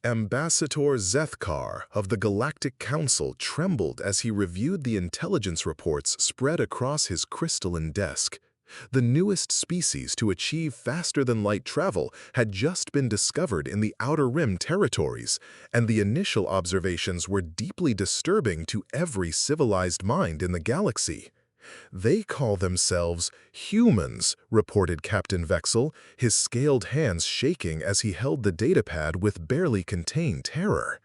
Ambassador Zethkar of the Galactic Council trembled as he reviewed the intelligence reports spread across his crystalline desk. The newest species to achieve faster-than-light travel had just been discovered in the Outer Rim territories, and the initial observations were deeply disturbing to every civilized mind in the galaxy. "They call themselves humans," reported Captain Vexel, his scaled hands shaking as he held the datapad with barely contained terror.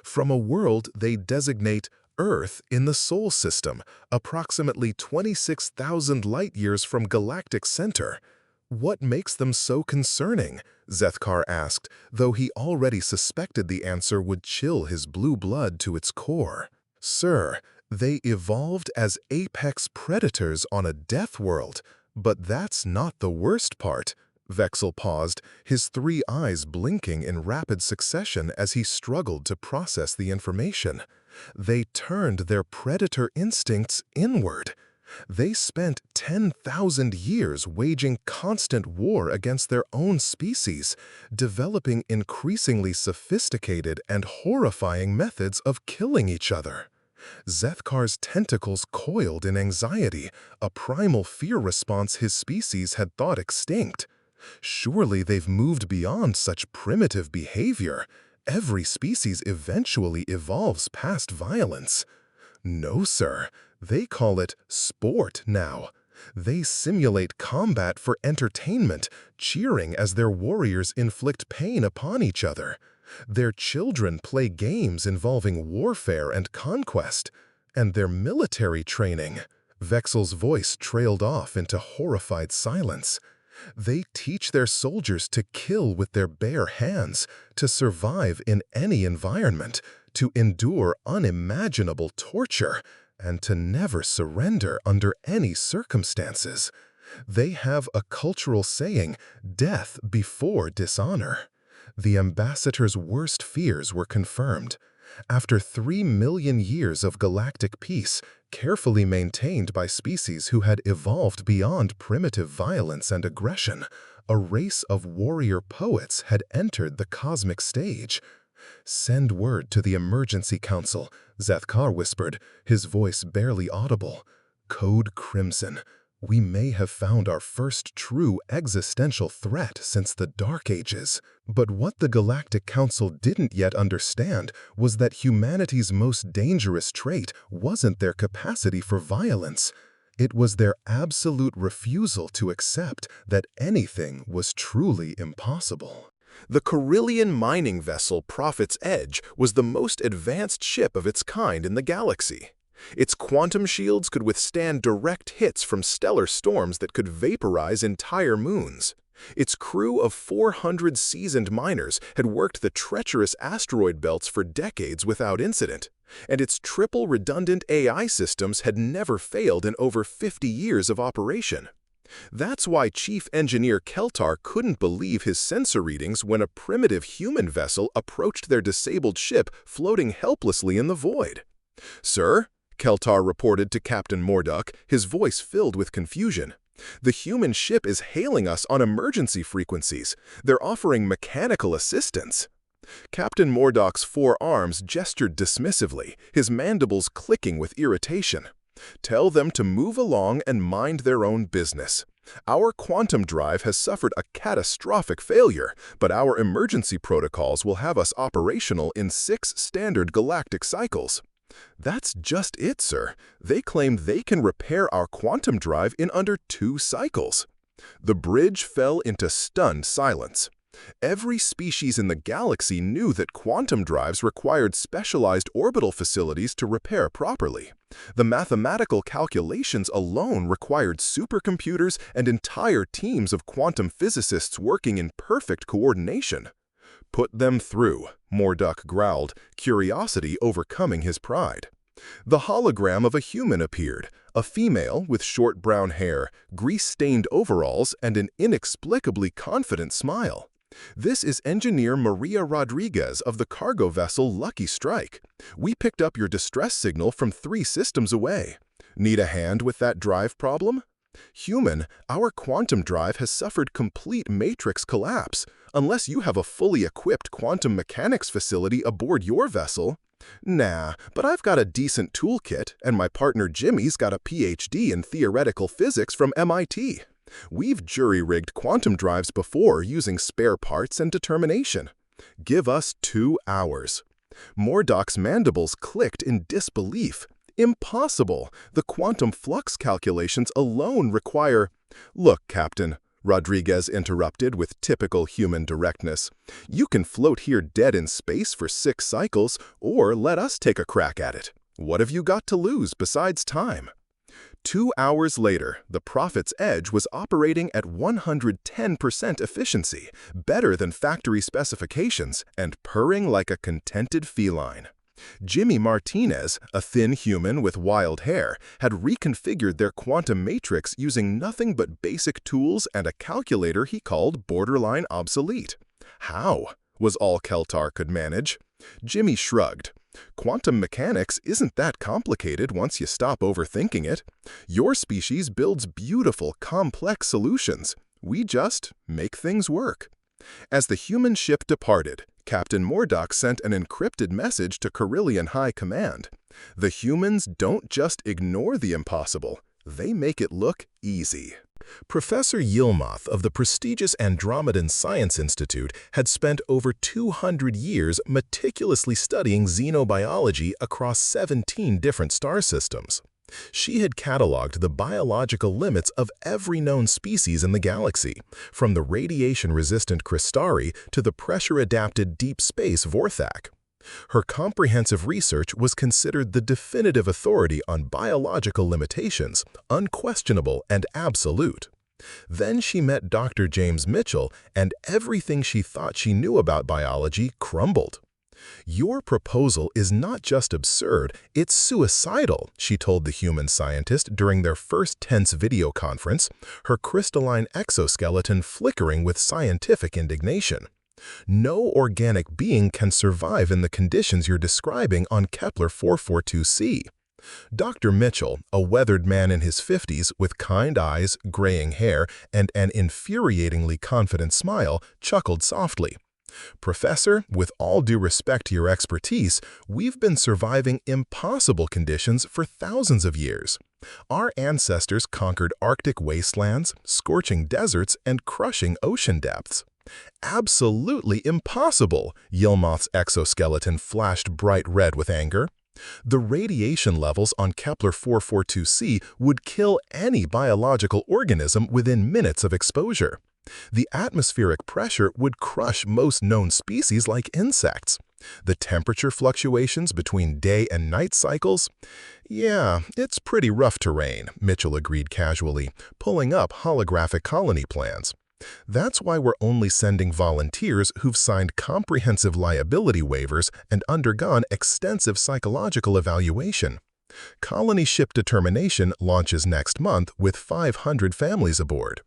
"From a world they designate Earth in the Sol system, approximately 26,000 light-years from galactic center. What makes them so concerning?" Zethkar asked, though he already suspected the answer would chill his blue blood to its core. "Sir, they evolved as apex predators on a death world, but that's not the worst part." Vexel paused, his three eyes blinking in rapid succession as he struggled to process the information. "They turned their predator instincts inward. They spent 10,000 years waging constant war against their own species, developing increasingly sophisticated and horrifying methods of killing each other." Zethkar's tentacles coiled in anxiety, a primal fear response his species had thought extinct. Surely they've moved beyond such primitive behavior. Every species eventually evolves past violence. "No, sir. They call it sport now. They simulate combat for entertainment, cheering as their warriors inflict pain upon each other. Their children play games involving warfare and conquest, and their military training." Vexel's voice trailed off into horrified silence. "They teach their soldiers to kill with their bare hands, to survive in any environment, to endure unimaginable torture, and to never surrender under any circumstances. They have a cultural saying, 'Death before dishonor.'" The ambassador's worst fears were confirmed. After 3 million years of galactic peace, carefully maintained by species who had evolved beyond primitive violence and aggression, a race of warrior poets had entered the cosmic stage. "Send word to the Emergency Council," Zethkar whispered, his voice barely audible. "Code Crimson. We may have found our first true existential threat since the Dark Ages." But what the Galactic Council didn't yet understand was that humanity's most dangerous trait wasn't their capacity for violence. It was their absolute refusal to accept that anything was truly impossible. The Carillion mining vessel Prophet's Edge was the most advanced ship of its kind in the galaxy. Its quantum shields could withstand direct hits from stellar storms that could vaporize entire moons. Its crew of 400 seasoned miners had worked the treacherous asteroid belts for decades without incident, and its triple redundant AI systems had never failed in over 50 years of operation. That's why Chief Engineer Keltar couldn't believe his sensor readings when a primitive human vessel approached their disabled ship floating helplessly in the void. "Sir," Keltar reported to Captain Morduk, his voice filled with confusion, "the human ship is hailing us on emergency frequencies. They're offering mechanical assistance." Captain Morduk's four arms gestured dismissively, his mandibles clicking with irritation. "Tell them to move along and mind their own business. Our quantum drive has suffered a catastrophic failure, but our emergency protocols will have us operational in 6 standard galactic cycles." "That's just it, sir. They claim they can repair our quantum drive in under 2 cycles. The bridge fell into stunned silence. Every species in the galaxy knew that quantum drives required specialized orbital facilities to repair properly. The mathematical calculations alone required supercomputers and entire teams of quantum physicists working in perfect coordination. "Put them through," Morduk growled, curiosity overcoming his pride. The hologram of a human appeared, a female with short brown hair, grease-stained overalls, and an inexplicably confident smile. "This is Engineer Maria Rodriguez of the cargo vessel Lucky Strike. We picked up your distress signal from 3 systems away. Need a hand with that drive problem?" "Human, our quantum drive has suffered complete matrix collapse. Unless you have a fully equipped quantum mechanics facility aboard your vessel. Nah, but I've got a decent toolkit, and my partner Jimmy's got a PhD in theoretical physics from MIT. We've jury-rigged quantum drives before using spare parts and determination. Give us 2 hours. Mordoc's mandibles clicked in disbelief. Impossible! The quantum flux calculations alone require— Look, Captain, Rodriguez interrupted with typical human directness. You can float here dead in space for 6 cycles, or let us take a crack at it. What have you got to lose besides time? 2 hours later, the Prophet's Edge was operating at 110% efficiency, better than factory specifications, and purring like a contented feline. Jimmy Martinez, a thin human with wild hair, had reconfigured their quantum matrix using nothing but basic tools and a calculator he called borderline obsolete. How? Was all Keltar could manage. Jimmy shrugged. Quantum mechanics isn't that complicated once you stop overthinking it. Your species builds beautiful, complex solutions. We just make things work. As the human ship departed, Captain Mordock sent an encrypted message to Carillion High Command. The humans don't just ignore the impossible, they make it look easy. Professor Yilmaz of the prestigious Andromedan Science Institute had spent over 200 years meticulously studying xenobiology across 17 different star systems. She had cataloged the biological limits of every known species in the galaxy, from the radiation-resistant Crystari to the pressure-adapted deep space Vorthak. Her comprehensive research was considered the definitive authority on biological limitations, unquestionable and absolute. Then she met Dr. James Mitchell, and everything she thought she knew about biology crumbled. Your proposal is not just absurd, it's suicidal, she told the human scientist during their first tense video conference, her crystalline exoskeleton flickering with scientific indignation. No organic being can survive in the conditions you're describing on Kepler 442c. Dr. Mitchell, a weathered man in his 50s with kind eyes, graying hair, and an infuriatingly confident smile, chuckled softly. Professor, with all due respect to your expertise, we've been surviving impossible conditions for thousands of years. Our ancestors conquered Arctic wastelands, scorching deserts, and crushing ocean depths. Absolutely impossible! Yilmaz's exoskeleton flashed bright red with anger. The radiation levels on Kepler 442c would kill any biological organism within minutes of exposure. The atmospheric pressure would crush most known species like insects. The temperature fluctuations between day and night cycles? Yeah, it's pretty rough terrain, Mitchell agreed casually, pulling up holographic colony plans. That's why we're only sending volunteers who've signed comprehensive liability waivers and undergone extensive psychological evaluation. Colony ship determination launches next month with 500 families aboard.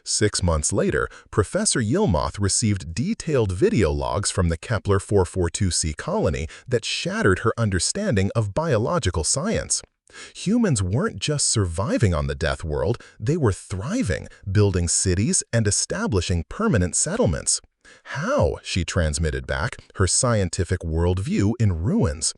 6 months later, Professor Yilmaz received detailed video logs from the Kepler 442c colony that shattered her understanding of biological science. Humans weren't just surviving on the death world, they were thriving, building cities and establishing permanent settlements. How? She transmitted back, her scientific worldview in ruins.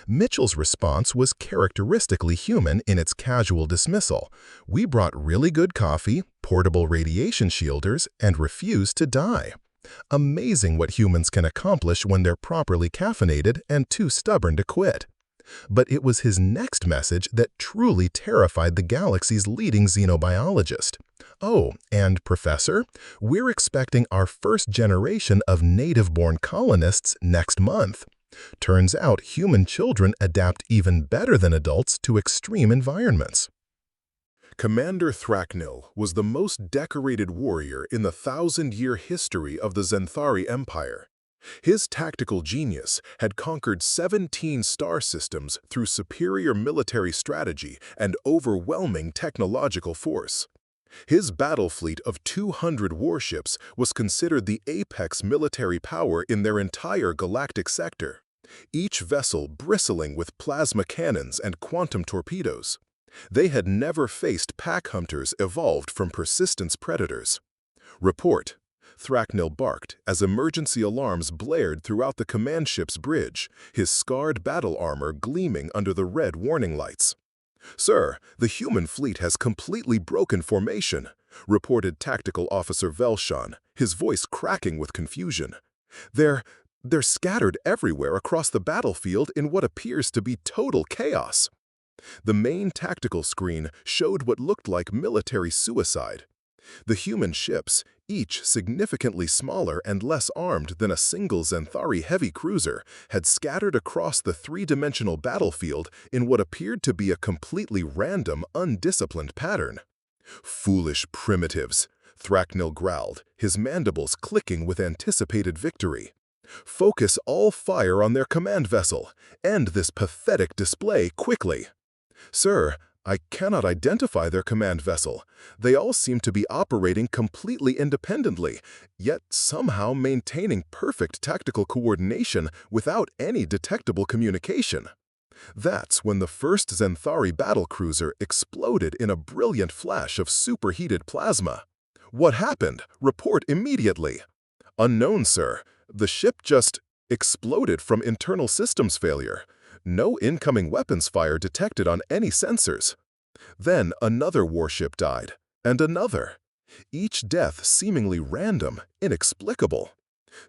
Mitchell's response was characteristically human in its casual dismissal. We brought really good coffee, portable radiation shielders, and refused to die. Amazing what humans can accomplish when they're properly caffeinated and too stubborn to quit. But it was his next message that truly terrified the galaxy's leading xenobiologist. Oh, and Professor, we're expecting our first generation of native-born colonists next month. Turns out human children adapt even better than adults to extreme environments. Commander Thraknil was the most decorated warrior in the 1,000-year history of the Zenthari Empire. His tactical genius had conquered 17 star systems through superior military strategy and overwhelming technological force. His battle fleet of 200 warships was considered the apex military power in their entire galactic sector, each vessel bristling with plasma cannons and quantum torpedoes. They had never faced pack hunters evolved from persistence predators. Report: Thracknell barked as emergency alarms blared throughout the command ship's bridge, his scarred battle armor gleaming under the red warning lights. "Sir, the human fleet has completely broken formation," reported Tactical Officer Velshon, his voice cracking with confusion. They're scattered everywhere across the battlefield in what appears to be total chaos." The main tactical screen showed what looked like military suicide. The human ships, each significantly smaller and less armed than a single Xanthari heavy cruiser, had scattered across the three-dimensional battlefield in what appeared to be a completely random, undisciplined pattern. "Foolish primitives," Thracknell growled, his mandibles clicking with anticipated victory. "Focus all fire on their command vessel. End this pathetic display quickly." "Sir, I cannot identify their command vessel. They all seem to be operating completely independently, yet somehow maintaining perfect tactical coordination without any detectable communication." That's when the first Xanthari battlecruiser exploded in a brilliant flash of superheated plasma. "What happened? Report immediately." "Unknown, sir. The ship just exploded from internal systems failure. No incoming weapons fire detected on any sensors." Then another warship died, and another. Each death seemingly random, inexplicable.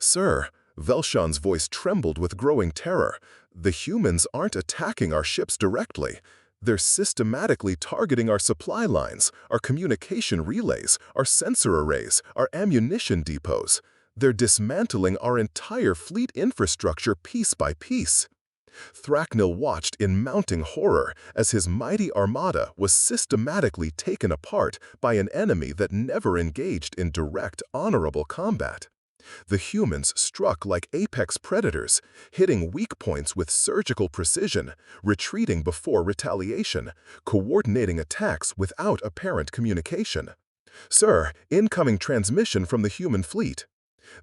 "Sir," Velshon's voice trembled with growing terror, "the humans aren't attacking our ships directly. They're systematically targeting our supply lines, our communication relays, our sensor arrays, our ammunition depots. They're dismantling our entire fleet infrastructure piece by piece." Thracknell watched in mounting horror as his mighty armada was systematically taken apart by an enemy that never engaged in direct, honorable combat. The humans struck like apex predators, hitting weak points with surgical precision, retreating before retaliation, coordinating attacks without apparent communication. "Sir, incoming transmission from the human fleet."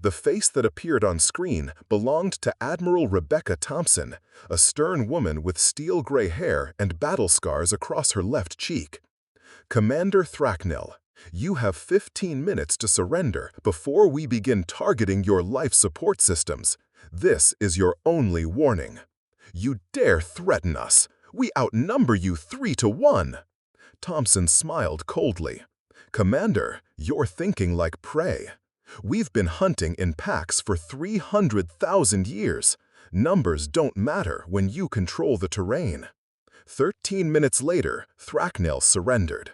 The face that appeared on screen belonged to Admiral Rebecca Thompson, a stern woman with steel-gray hair and battle scars across her left cheek. "Commander Thracknell, you have 15 minutes to surrender before we begin targeting your life support systems. This is your only warning. You dare threaten us. We outnumber you 3-1. Thompson smiled coldly. "Commander, you're thinking like prey. We've been hunting in packs for 300,000 years. Numbers don't matter when you control the terrain." 13 minutes later, Thracknell surrendered.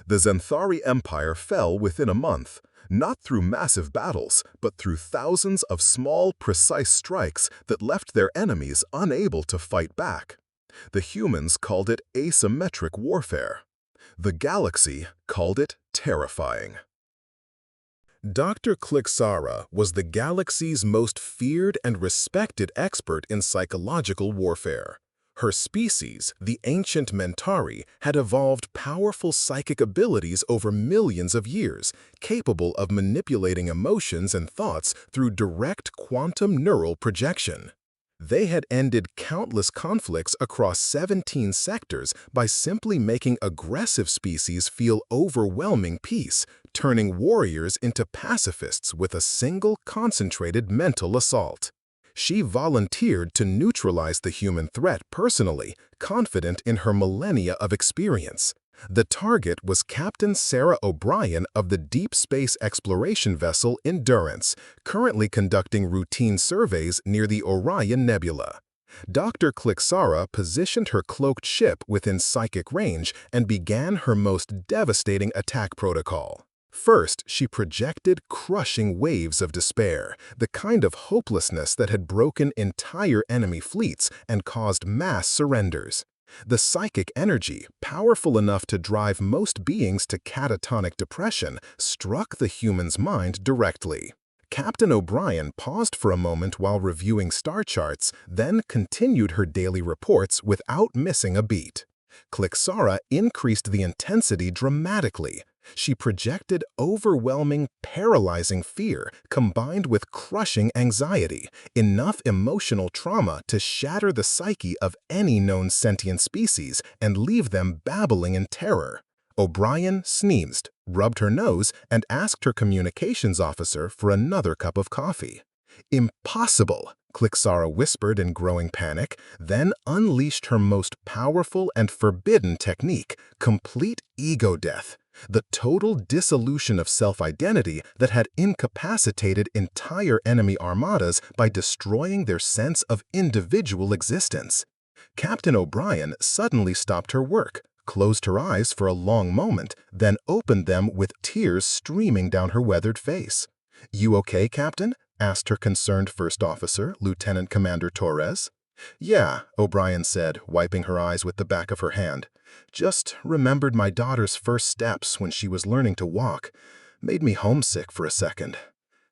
The Xanthari Empire fell within a month, not through massive battles, but through thousands of small, precise strikes that left their enemies unable to fight back. The humans called it asymmetric warfare. The galaxy called it terrifying. Dr. Klixara was the galaxy's most feared and respected expert in psychological warfare. Her species, the ancient Mentari, had evolved powerful psychic abilities over millions of years, capable of manipulating emotions and thoughts through direct quantum neural projection. They had ended countless conflicts across 17 sectors by simply making aggressive species feel overwhelming peace, turning warriors into pacifists with a single concentrated mental assault. She volunteered to neutralize the human threat personally, confident in her millennia of experience. The target was Captain Sarah O'Brien of the deep space exploration vessel Endurance, currently conducting routine surveys near the Orion Nebula. Dr. Klixara positioned her cloaked ship within psychic range and began her most devastating attack protocol. First, she projected crushing waves of despair, the kind of hopelessness that had broken entire enemy fleets and caused mass surrenders. The psychic energy, powerful enough to drive most beings to catatonic depression, struck the human's mind directly. Captain O'Brien paused for a moment while reviewing star charts, then continued her daily reports without missing a beat. Klixara increased the intensity dramatically. She projected overwhelming, paralyzing fear combined with crushing anxiety, enough emotional trauma to shatter the psyche of any known sentient species and leave them babbling in terror. O'Brien sneezed, rubbed her nose, and asked her communications officer for another cup of coffee. Impossible, Clixara whispered in growing panic, then unleashed her most powerful and forbidden technique, complete ego death, the total dissolution of self-identity that had incapacitated entire enemy armadas by destroying their sense of individual existence. Captain O'Brien suddenly stopped her work, closed her eyes for a long moment, then opened them with tears streaming down her weathered face. "You okay, Captain?" asked her concerned first officer, Lieutenant Commander Torres. "Yeah," O'Brien said, wiping her eyes with the back of her hand. "Just remembered my daughter's first steps when she was learning to walk. Made me homesick for a second.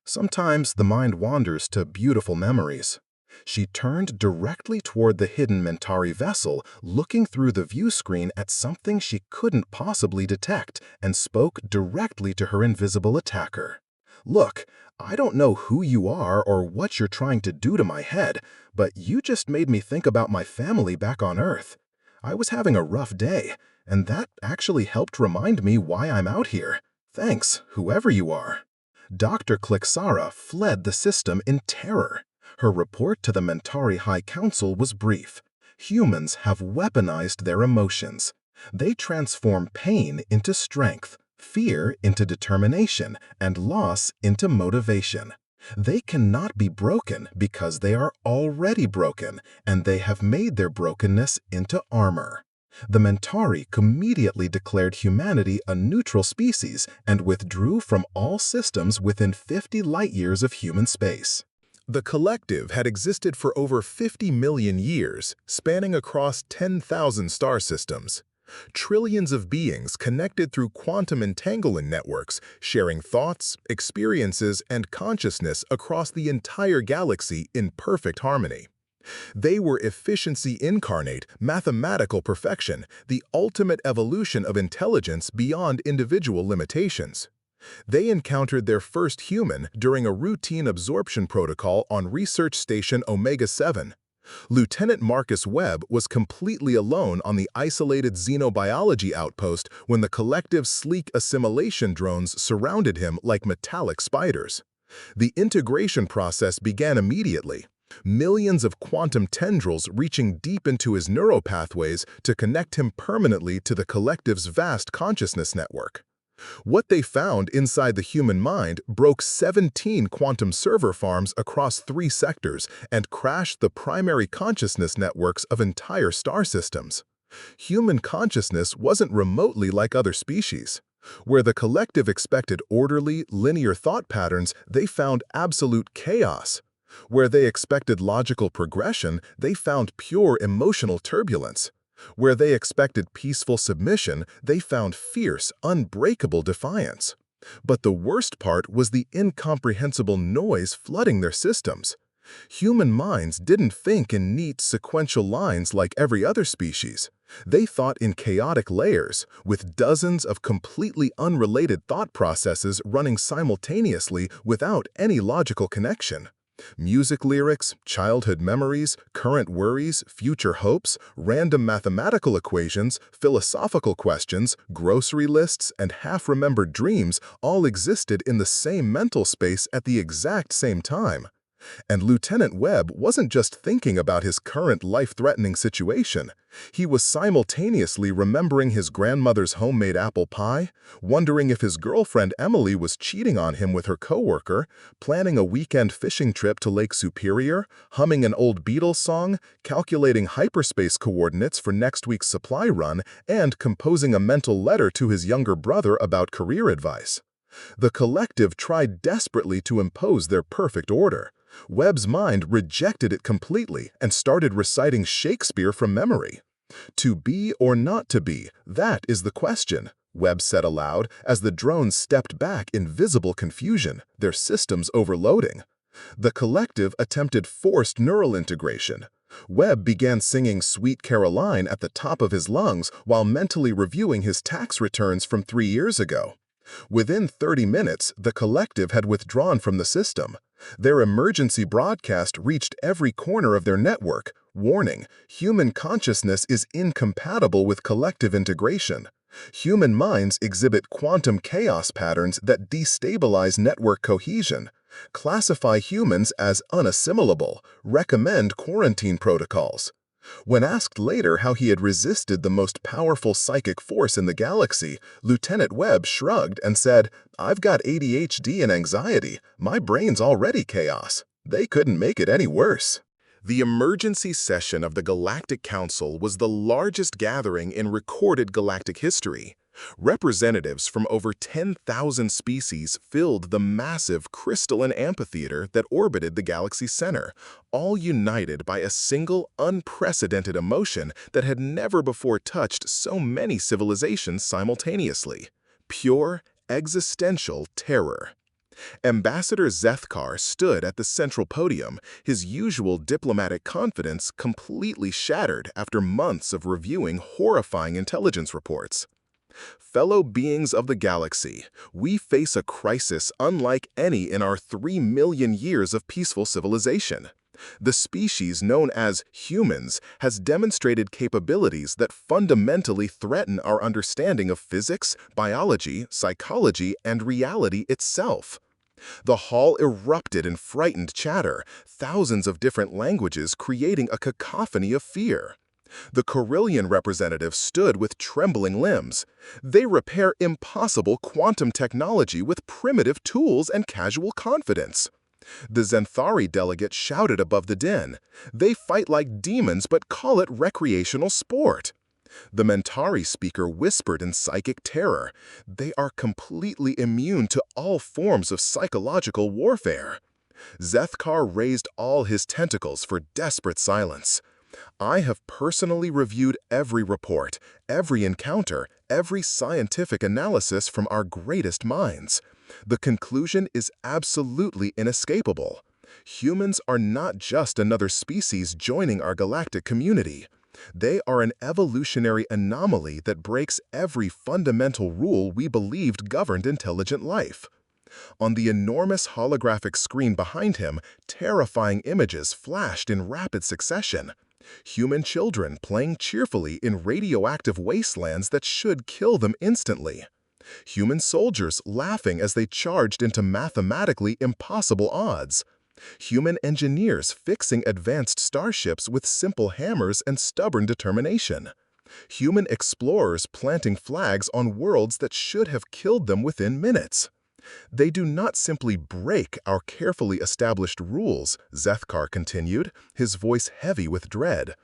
Sometimes the mind wanders to beautiful memories." She turned directly toward the hidden Mentari vessel, looking through the view screen at something she couldn't possibly detect, and spoke directly to her invisible attacker. "Look, I don't know who you are or what you're trying to do to my head, but you just made me think about my family back on Earth. I was having a rough day, and that actually helped remind me why I'm out here. Thanks, whoever you are." Dr. Clixara fled the system in terror. Her report to the Mentari High Council was brief. Humans have weaponized their emotions. They transform pain into strength, fear into determination, and loss into motivation. They cannot be broken because they are already broken, and they have made their brokenness into armor. The Mentari immediately declared humanity a neutral species and withdrew from all systems within 50 light-years of human space. The collective had existed for over 50 million years, spanning across 10,000 star systems. Trillions of beings connected through quantum entanglement networks, sharing thoughts, experiences, and consciousness across the entire galaxy in perfect harmony. They were efficiency incarnate, mathematical perfection, the ultimate evolution of intelligence beyond individual limitations. They encountered their first human during a routine absorption protocol on Research Station Omega-7. Lieutenant Marcus Webb was completely alone on the isolated xenobiology outpost when the collective's sleek assimilation drones surrounded him like metallic spiders. The integration process began immediately. Millions of quantum tendrils reaching deep into his neuropathways to connect him permanently to the collective's vast consciousness network. What they found inside the human mind broke 17 quantum server farms across 3 sectors and crashed the primary consciousness networks of entire star systems. Human consciousness wasn't remotely like other species. Where the collective expected orderly, linear thought patterns, they found absolute chaos. Where they expected logical progression, they found pure emotional turbulence. Where they expected peaceful submission, they found fierce, unbreakable defiance. But the worst part was the incomprehensible noise flooding their systems. Human minds didn't think in neat, sequential lines like every other species. They thought in chaotic layers, with dozens of completely unrelated thought processes running simultaneously without any logical connection. Music lyrics, childhood memories, current worries, future hopes, random mathematical equations, philosophical questions, grocery lists, and half-remembered dreams all existed in the same mental space at the exact same time. And Lieutenant Webb wasn't just thinking about his current life-threatening situation. He was simultaneously remembering his grandmother's homemade apple pie, wondering if his girlfriend Emily was cheating on him with her coworker, planning a weekend fishing trip to Lake Superior, humming an old Beatles song, calculating hyperspace coordinates for next week's supply run, and composing a mental letter to his younger brother about career advice. The collective tried desperately to impose their perfect order. Webb's mind rejected it completely and started reciting Shakespeare from memory. "To be or not to be, that is the question," Webb said aloud as the drones stepped back in visible confusion, their systems overloading. The collective attempted forced neural integration. Webb began singing Sweet Caroline at the top of his lungs while mentally reviewing his tax returns from 3 years ago. Within 30 minutes, the collective had withdrawn from the system. Their emergency broadcast reached every corner of their network. Warning: human consciousness is incompatible with collective integration. Human minds exhibit quantum chaos patterns that destabilize network cohesion, classify humans as unassimilable, recommend quarantine protocols. When asked later how he had resisted the most powerful psychic force in the galaxy, Lieutenant Webb shrugged and said, "I've got ADHD and anxiety. My brain's already chaos. They couldn't make it any worse." The emergency session of the Galactic Council was the largest gathering in recorded galactic history. Representatives from over 10,000 species filled the massive crystalline amphitheater that orbited the galaxy's center, all united by a single unprecedented emotion that had never before touched so many civilizations simultaneously: pure, existential terror. Ambassador Zethkar stood at the central podium, his usual diplomatic confidence completely shattered after months of reviewing horrifying intelligence reports. Fellow beings of the galaxy, we face a crisis unlike any in our 3 million years of peaceful civilization. The species known as humans has demonstrated capabilities that fundamentally threaten our understanding of physics, biology, psychology, and reality itself. The hall erupted in frightened chatter, thousands of different languages creating a cacophony of fear. The Carillion representative stood with trembling limbs. They repair impossible quantum technology with primitive tools and casual confidence. The Zenthari delegate shouted above the din. They fight like demons but call it recreational sport. The Mentari speaker whispered in psychic terror. They are completely immune to all forms of psychological warfare. Zethkar raised all his tentacles for desperate silence. I have personally reviewed every report, every encounter, every scientific analysis from our greatest minds. The conclusion is absolutely inescapable. Humans are not just another species joining our galactic community. They are an evolutionary anomaly that breaks every fundamental rule we believed governed intelligent life. On the enormous holographic screen behind him, terrifying images flashed in rapid succession. Human children playing cheerfully in radioactive wastelands that should kill them instantly. Human soldiers laughing as they charged into mathematically impossible odds. Human engineers fixing advanced starships with simple hammers and stubborn determination. Human explorers planting flags on worlds that should have killed them within minutes. They do not simply break our carefully established rules, Zethkar continued, his voice heavy with dread.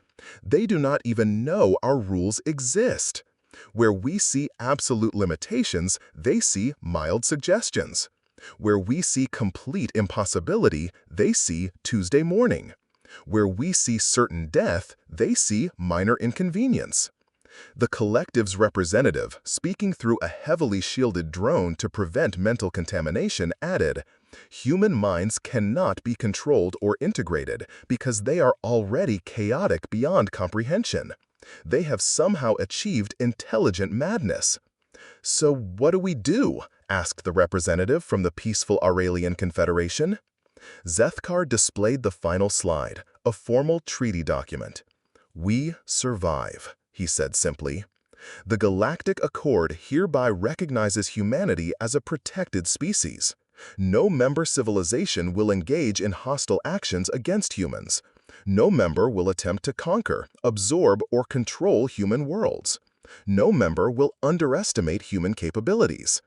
They do not even know our rules exist. Where we see absolute limitations, they see mild suggestions. Where we see complete impossibility, they see Tuesday morning. Where we see certain death, they see minor inconvenience. The collective's representative, speaking through a heavily shielded drone to prevent mental contamination, added, "Human minds cannot be controlled or integrated because they are already chaotic beyond comprehension. They have somehow achieved intelligent madness." "So what do we do?" asked the representative from the peaceful Aurelian Confederation. Zethkar displayed the final slide, a formal treaty document. "We survive," he said simply. "The Galactic Accord hereby recognizes humanity as a protected species. No member civilization will engage in hostile actions against humans. No member will attempt to conquer, absorb, or control human worlds. No member will underestimate human capabilities.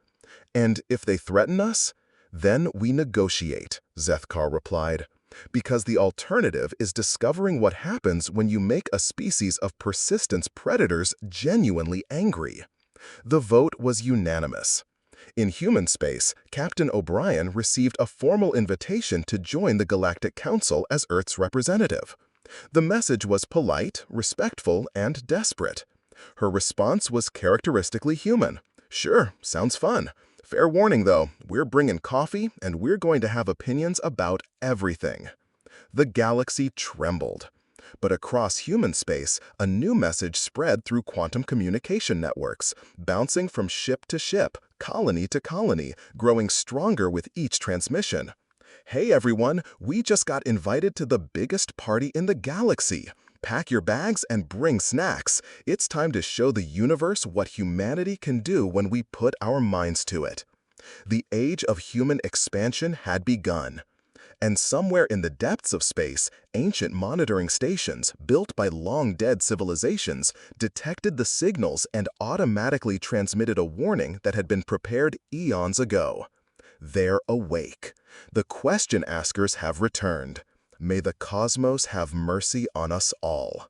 And if they threaten us, then we negotiate," Zethkar replied. "Because the alternative is discovering what happens when you make a species of persistence predators genuinely angry." The vote was unanimous. In human space, Captain O'Brien received a formal invitation to join the Galactic Council as Earth's representative. The message was polite, respectful, and desperate. Her response was characteristically human. "Sure, sounds fun. Fair warning, though, we're bringing coffee and we're going to have opinions about everything." The galaxy trembled. But across human space, a new message spread through quantum communication networks, bouncing from ship to ship, colony to colony, growing stronger with each transmission. "Hey everyone, we just got invited to the biggest party in the galaxy. Pack your bags and bring snacks. It's time to show the universe what humanity can do when we put our minds to it. The age of human expansion had begun. And somewhere in the depths of space, ancient monitoring stations, built by long-dead civilizations, detected the signals and automatically transmitted a warning that had been prepared eons ago. They're awake. The question askers have returned. May the cosmos have mercy on us all.